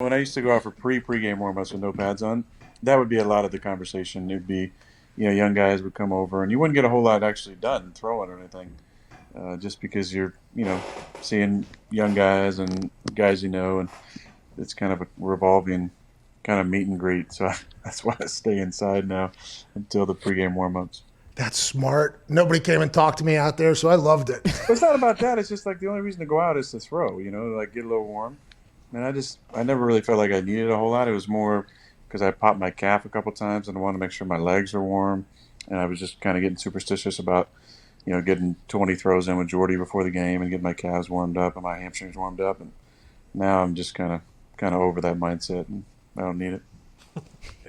When I used to go out for pregame warm-ups with no pads on, that would be a lot of the conversation. It'd be, young guys would come over, and you wouldn't get a whole lot actually done throwing or anything, just because you're, seeing young guys and guys and it's kind of a revolving kind of meet and greet. So that's why I stay inside now until the pregame warm-ups. That's smart. Nobody came and talked to me out there, so I loved it. But it's not about that. It's just like the only reason to go out is to throw, like get a little warm. And I never really felt like I needed a whole lot. It was more because I popped my calf a couple times and I wanted to make sure my legs are warm. And I was just kind of getting superstitious about, getting 20 throws in with Jordy before the game and getting my calves warmed up and my hamstrings warmed up. And now I'm just kind of over that mindset, and I don't need it.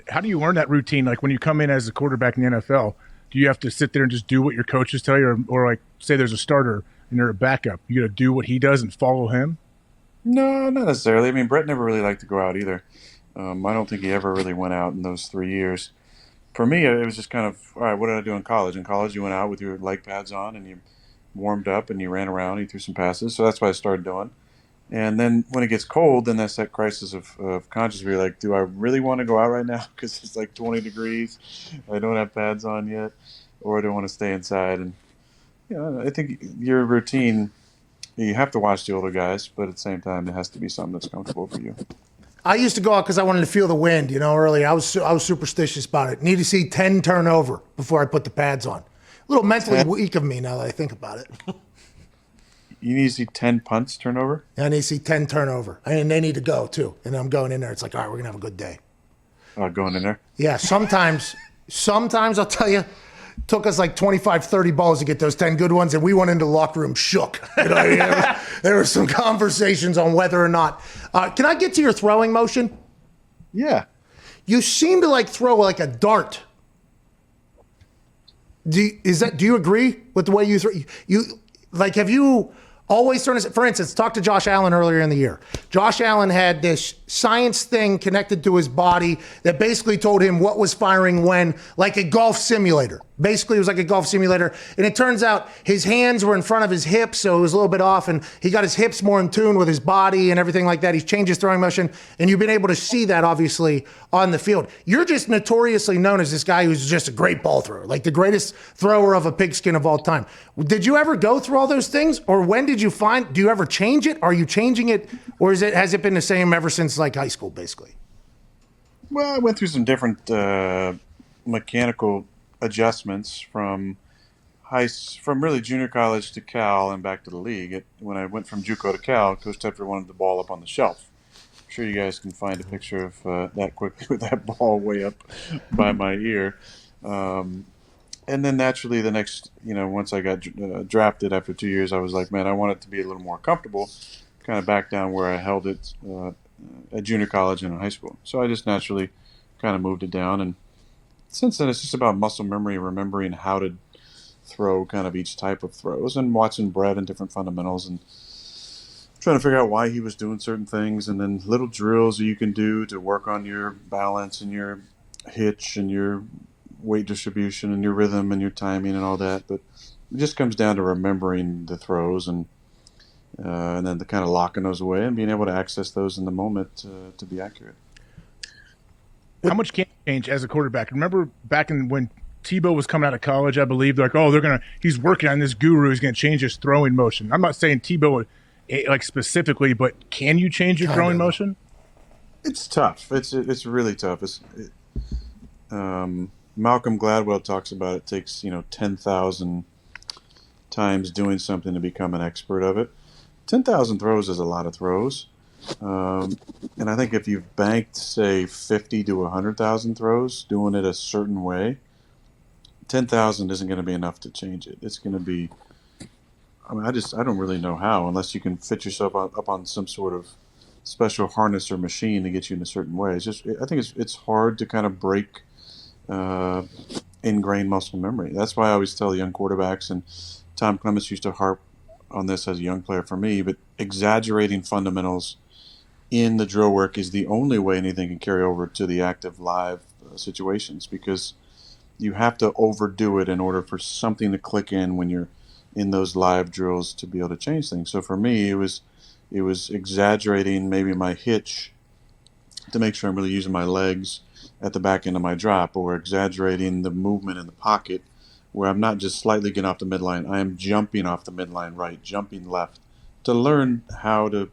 How do you learn that routine? Like when you come in as a quarterback in the NFL, do you have to sit there and just do what your coaches tell you, or like say there's a starter and you're a backup, you got to do what he does and follow him? No, not necessarily. I mean, Brett never really liked to go out either. I don't think he ever really went out in those 3 years. For me, it was just kind of, all right, what did I do in college? In college, you went out with your leg pads on and you warmed up and you ran around and you threw some passes. So that's what I started doing. And then when it gets cold, then that's that crisis of conscience where you're like, do I really want to go out right now because it's like 20 degrees? I don't have pads on yet. Or do I want to stay inside? And, I think your routine, you have to watch the older guys, but at the same time, it has to be something that's comfortable for you. I used to go out because I wanted to feel the wind, early. I was superstitious about it. Need to see 10 turnover before I put the pads on. A little mentally weak of me now that I think about it. You need to see 10 punts turnover? I need to see 10 turnover. And they need to go, too. And I'm going in there. It's like, all right, we're going to have a good day. Going in there? Yeah, sometimes I'll tell you, took us like 25, 30 balls to get those 10 good ones, and we went into the locker room shook. There were some conversations on whether or not. Can I get to your throwing motion? Yeah. You seem to throw like a dart. Do you agree with the way you throw? Have you always thrown? For instance, talk to Josh Allen earlier in the year. Josh Allen had this science thing connected to his body that basically told him what was firing when, like a golf simulator. Basically, it was like a golf simulator. And it turns out his hands were in front of his hips, so it was a little bit off, and he got his hips more in tune with his body and everything like that. He's changed his throwing motion, and you've been able to see that, obviously, on the field. You're just notoriously known as this guy who's just a great ball thrower, like the greatest thrower of a pigskin of all time. Did you ever go through all those things, or when did you do you ever change it? Are you changing it, or has it been the same ever since high school, basically? Well, I went through some different mechanical adjustments from really junior college to Cal and back to the league. When I went from JUCO to Cal, Coach Tepper wanted the ball up on the shelf. I'm sure you guys can find a picture of that quickly with that ball way up by my ear. And then naturally the next, once I got drafted after 2 years, I was like, man, I want it to be a little more comfortable, kind of back down where I held it at junior college and in high school. So I just naturally kind of moved it down, and since then, it's just about muscle memory, remembering how to throw kind of each type of throws and watching Brett and different fundamentals and trying to figure out why he was doing certain things, and then little drills that you can do to work on your balance and your hitch and your weight distribution and your rhythm and your timing and all that. But it just comes down to remembering the throws and then the kind of locking those away and being able to access those in the moment to be accurate. How much can you change as a quarterback? Remember back when Tebow was coming out of college, I believe, they're like, oh, he's working on this guru. He's going to change his throwing motion. I'm not saying Tebow specifically, but can you change your throwing motion? It's tough. It's really tough. Malcolm Gladwell talks about it takes 10,000 times doing something to become an expert of it. 10,000 throws is a lot of throws. And I think if you've banked, say, 50 to 100,000 throws, doing it a certain way, 10,000 isn't going to be enough to change it. It's going to be, I don't really know how, unless you can fit yourself up on some sort of special harness or machine to get you in a certain way. I think it's hard to kind of break ingrained muscle memory. That's why I always tell young quarterbacks, and Tom Clements used to harp on this as a young player for me, but exaggerating fundamentals in the drill work is the only way anything can carry over to the active live situations, because you have to overdo it in order for something to click in when you're in those live drills to be able to change things. So for me, it was exaggerating maybe my hitch to make sure I'm really using my legs at the back end of my drop, or exaggerating the movement in the pocket where I'm not just slightly getting off the midline, I am jumping off the midline right, jumping left, to learn how to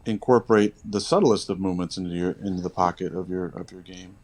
incorporate the subtlest of movements into the pocket of your game.